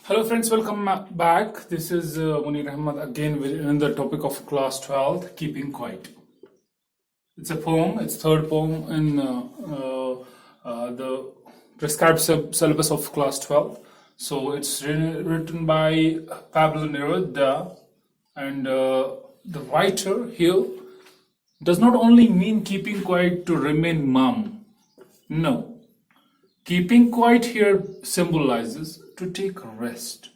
Hello friends, welcome back. This is Munir Ahmad again with another topic of class 12, Keeping Quiet. It's a poem, it's third poem in the prescribed syllabus of class 12. So it's written by Pablo Neruda, and the writer here does not only mean keeping quiet to remain mum. No. Keeping quiet here symbolizes to take a rest.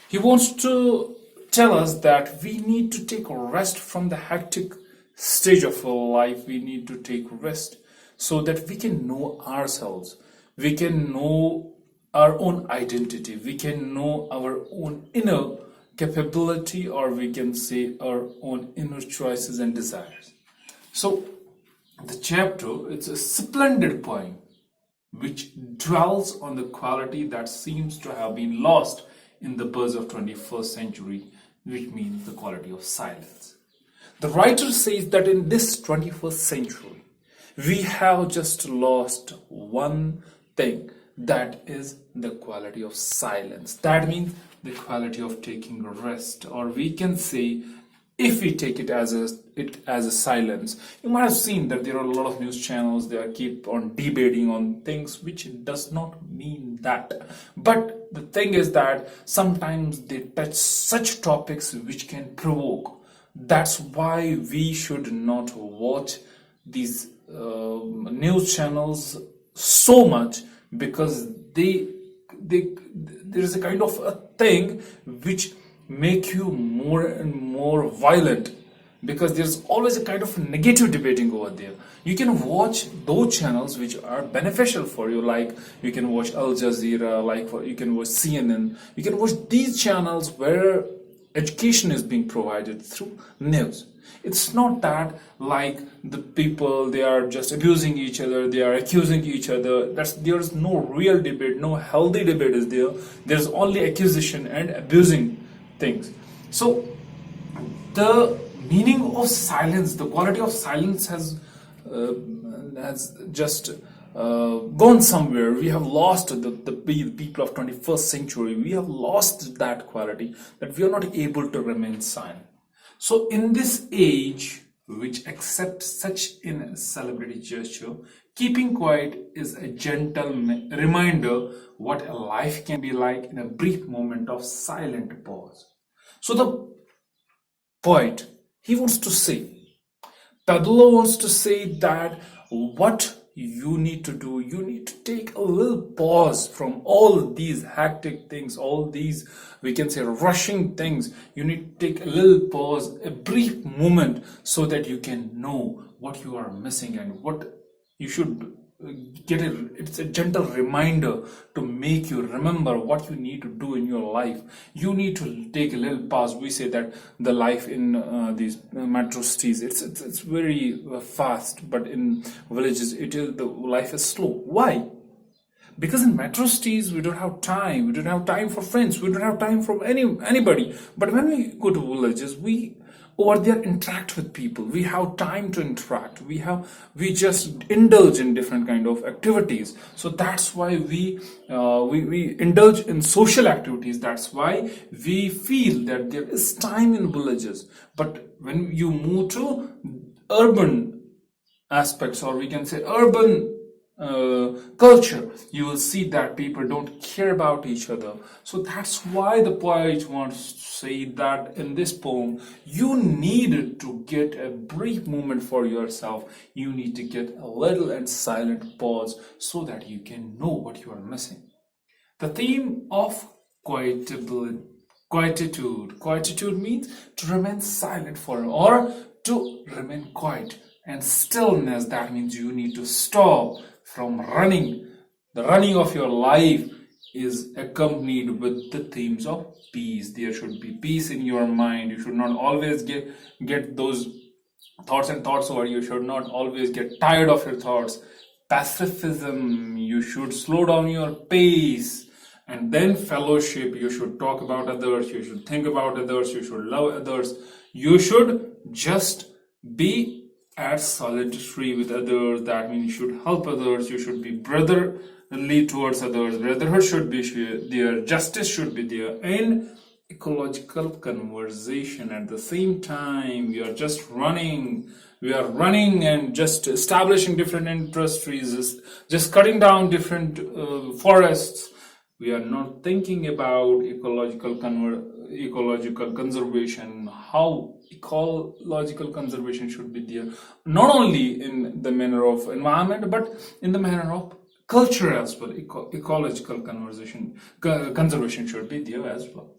He wants to tell us that we need to take a rest from the hectic stage of our life. We need to take rest so that we can know ourselves. We can know our own identity. We can know our own inner capability, or we can say our own inner choices and desires. So, the chapter, it's a splendid poem which dwells on the quality that seems to have been lost in the buzz of 21st century, which means the quality of silence. The writer says that in this 21st century, we have just lost one thing, that is the quality of silence. That means the quality of taking a rest, or we can say, if we take it as a silence. You might have seen that there are a lot of news channels, they keep on debating on things which does not mean that. But the thing is that sometimes they touch such topics which can provoke. That's why we should not watch these news channels so much, because there is a kind of a thing which make you more and more violent, because there's always a kind of negative debating over there. You can watch those channels which are beneficial for you, like you can watch Al Jazeera, you can watch CNN. You can watch these channels where education is being provided through news. It's not that like the people, they are just abusing each other, they are accusing each other. There's no real debate, no healthy debate is there. There's only accusation and abusing things. So the meaning of silence, the quality of silence has just gone somewhere. We have lost the people of 21st century. We have lost that quality, that we are not able to remain silent. So in this age which accepts such a celebrity gesture, keeping quiet is a gentle reminder what a life can be like in a brief moment of silent pause. So the poet, he wants to say, Pablo wants to say that what you need to do, you need to take a little pause from all these hectic things, all these, we can say, rushing things. You need to take a little pause, a brief moment, so that you can know what you are missing and what you should get. It's a gentle reminder to make you remember what you need to do in your life. You need to take a little pause. We say that the life in these metro cities, it's very fast, but in villages the life is slow. Why? Because in metro cities we don't have time. We don't have time for friends. We don't have time for anybody. But when we go to villages, we over there interact with people. We have time to interact. We just indulge in different kind of activities. So that's why we indulge in social activities. That's why we feel that there is time in villages. But when you move to urban aspects, or we can say urban culture, you will see that people don't care about each other. So that's why the poet wants to say that in this poem, you need to get a brief moment for yourself. You need to get a little and silent pause so that you can know what you are missing. The theme of quietude means to remain silent for, or to remain quiet. And stillness, that means you need to stop from running. The running of your life is accompanied with the themes of peace. There should be peace in your mind. You should not always get those thoughts over. You should not always get tired of your thoughts. Pacifism, you should slow down your pace. And then fellowship, you should talk about others, you should think about others, you should love others. You should just be add solidarity with others. That means you should help others, you should be brotherly towards others, brotherhood should be there, justice should be there, and ecological conversation. At the same time, we are running and just establishing different industries, just cutting down different forests. We are not thinking about ecological conservation, how ecological conservation should be there, not only in the manner of environment, but in the manner of culture as well. Ecological conservation should be there as well.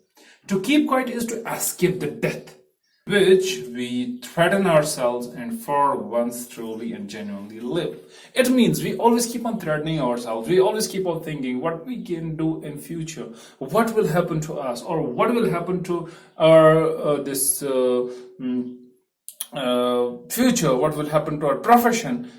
To keep quiet is to escape the death which we threaten ourselves and for once truly and genuinely live. It means we always keep on threatening ourselves. We always keep on thinking what we can do in future, what will happen to us, or what will happen to our future, what will happen to our profession.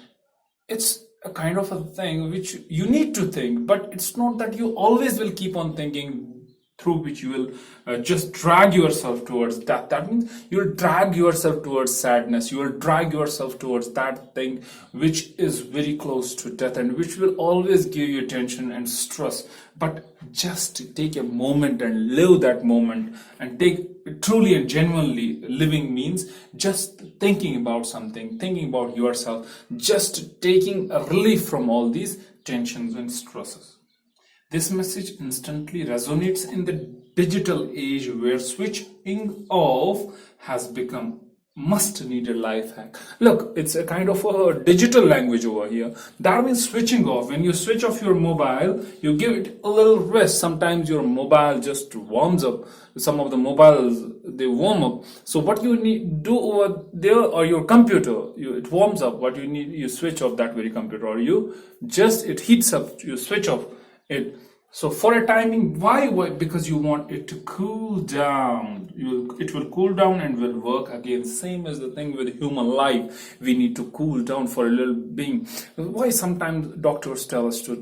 It's a kind of a thing which you need to think, but it's not that you always will keep on thinking, through which you will just drag yourself towards that. That means you will drag yourself towards sadness, you will drag yourself towards that thing which is very close to death and which will always give you tension and stress. But just take a moment and live that moment, and take truly and genuinely living means just thinking about something, thinking about yourself, just taking a relief from all these tensions and stresses. This message instantly resonates in the digital age where switching off has become must needed life hack. Look, it's a kind of a digital language over here. That means switching off. When you switch off your mobile, you give it a little rest. Sometimes your mobile just warms up. Some of the mobiles, they warm up. So what you need do over there, or your computer, it warms up. What you need, you switch off that very computer, or it heats up, you switch off it. So for a timing, why? Because you want it to cool down. It will cool down and will work again. Same as the thing with human life. We need to cool down for a little being. Why sometimes doctors tell us to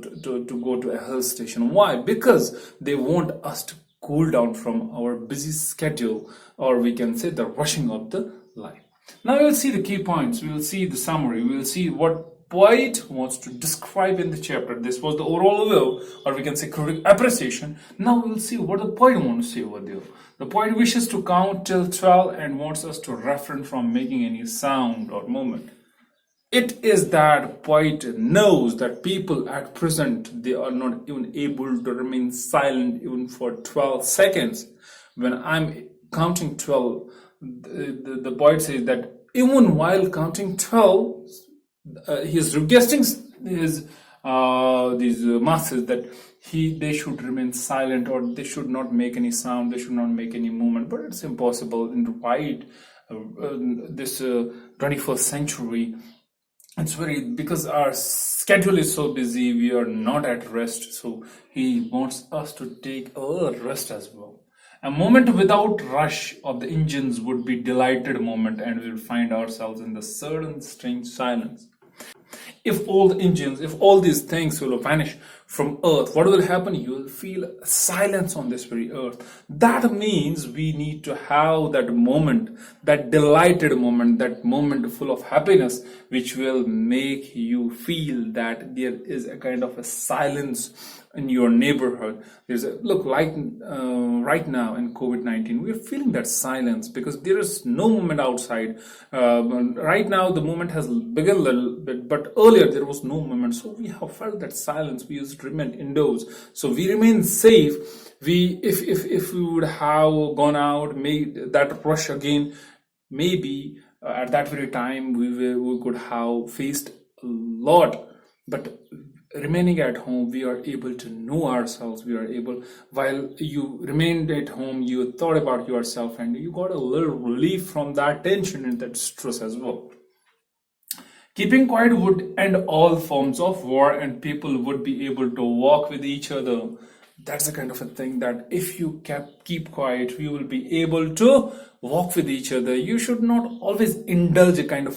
go to a hill station? Why? Because they want us to cool down from our busy schedule, or we can say the rushing of the life. Now we will see the key points. We will see the summary. We will see what poet wants to describe in the chapter. This was the overall view, or we can say appreciation. Now we will see what the poet wants to say over there. The poet wishes to count till 12 and wants us to refrain from making any sound or movement. It is that poet knows that people at present, they are not even able to remain silent even for 12 seconds. When I'm counting 12, the poet says that even while counting 12, he is requesting these masses that they should remain silent, or they should not make any sound, they should not make any movement. But it's impossible in this 21st century. It's because our schedule is so busy, we are not at rest. So he wants us to take a little rest as well. A moment without rush of the engines would be delighted moment, and we'll find ourselves in the certain strange silence. If all the engines, if all these things will vanish from earth, what will happen? You will feel silence on this very earth. That means we need to have that moment, that delighted moment, that moment full of happiness, which will make you feel that there is a kind of a silence in your neighborhood. There's a look like right now in COVID-19, we're feeling that silence because there is no movement outside. Right now, the movement has begun a little bit, but earlier there was no movement. So we have felt that silence. We used to remain indoors, so we remain safe. If we would have gone out, made that rush again, maybe at that very time we could have faced a lot. But remaining at home, we are able to know ourselves. We are able, while you remained at home, you thought about yourself, and you got a little relief from that tension and that stress as well. Keeping quiet would end all forms of war, and people would be able to walk with each other. That's the kind of a thing that if you keep quiet, we will be able to walk with each other. You should not always indulge in kind of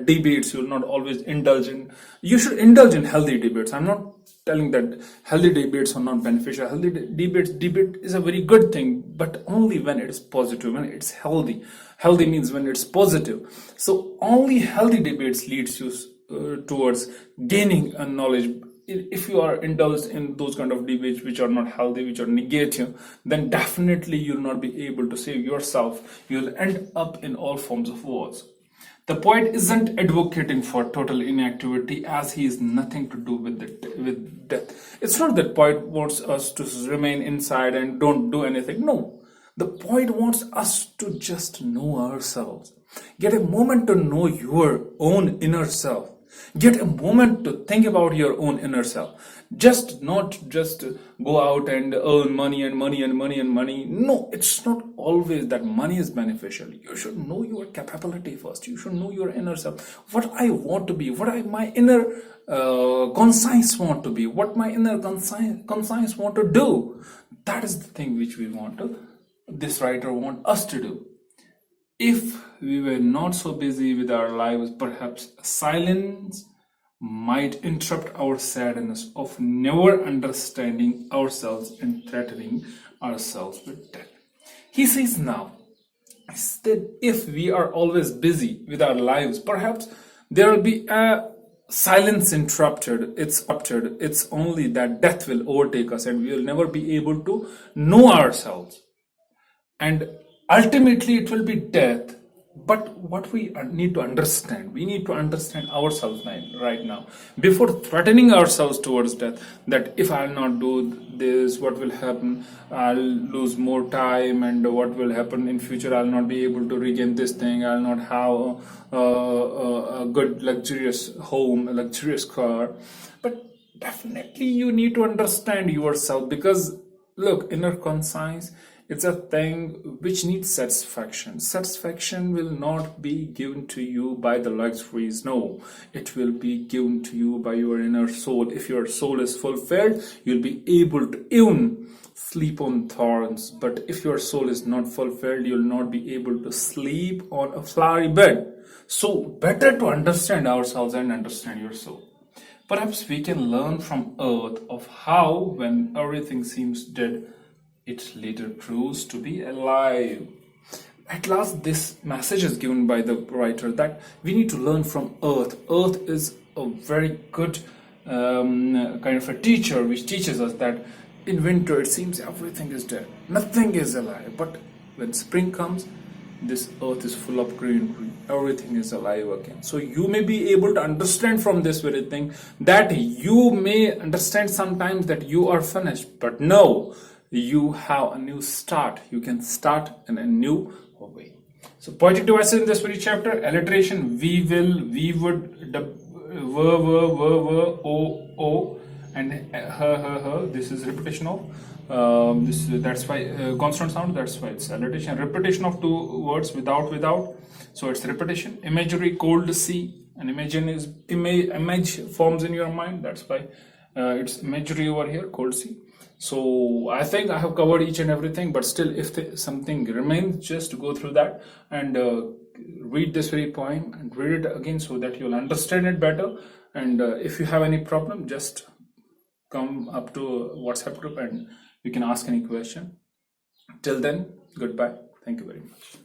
debates. You will not always indulge in. You should indulge in healthy debates. I'm not telling that healthy debates are not beneficial. Healthy debate is a very good thing, but only when it is positive, when it's healthy. Healthy means when it's positive. So only healthy debates leads you towards gaining a knowledge. If you are indulged in those kind of debates which are not healthy, which are negative, then definitely you'll not be able to save yourself. You'll end up in all forms of wars. The poet isn't advocating for total inactivity, as he is nothing to do with death. It's not that poet wants us to remain inside and don't do anything. No, the poet wants us to just know ourselves. Get a moment to know your own inner self. Get a moment to think about your own inner self. Not just go out and earn money and money and money and money. No, it's not always that money is beneficial. You should know your capability first. You should know your inner self. What I want to be, my inner conscience want to be, what my inner conscience want to do. That is the thing which this writer want us to do. If we were not so busy with our lives, perhaps silence might interrupt our sadness of never understanding ourselves and threatening ourselves with death. He says now that if we are always busy with our lives, perhaps there will be a silence interrupted. It's only that death will overtake us and we will never be able to know ourselves. And ultimately it will be death. But what we need to understand, we need to understand ourselves right now before threatening ourselves towards death, that if I'll not do this, what will happen? I'll lose more time, and what will happen in future? I'll not be able to regain this thing. I'll not have a good luxurious home, a luxurious car. But definitely you need to understand yourself, because look, inner conscience, it's a thing which needs satisfaction. Satisfaction will not be given to you by the luxuries. No, it will be given to you by your inner soul. If your soul is fulfilled, you'll be able to even sleep on thorns. But if your soul is not fulfilled, you'll not be able to sleep on a flowery bed. So better to understand ourselves and understand your soul. Perhaps we can learn from Earth of how, when everything seems dead, it later proves to be alive. At last, this message is given by the writer that we need to learn from Earth. Earth is a very good kind of a teacher, which teaches us that in winter it seems everything is dead, nothing is alive. But when spring comes, this earth is full of greenery, everything is alive again. So you may be able to understand from this very thing that you may understand sometimes that you are finished, but no, you have a new start. You can start in a new way. So poetic devices in this very chapter: alliteration, we will, we would, o, and her. This is repetition of that's why consonant sound. That's why it's alliteration. Repetition of two words without. So it's repetition. Imagery, cold sea. An image forms in your mind. That's why it's imagery over here, cold sea. So I think I have covered each and everything, but still if something remains, just go through that and read this very poem and read it again so that you'll understand it better. And if you have any problem, just come up to WhatsApp group and you can ask any question. Till then, goodbye. Thank you very much.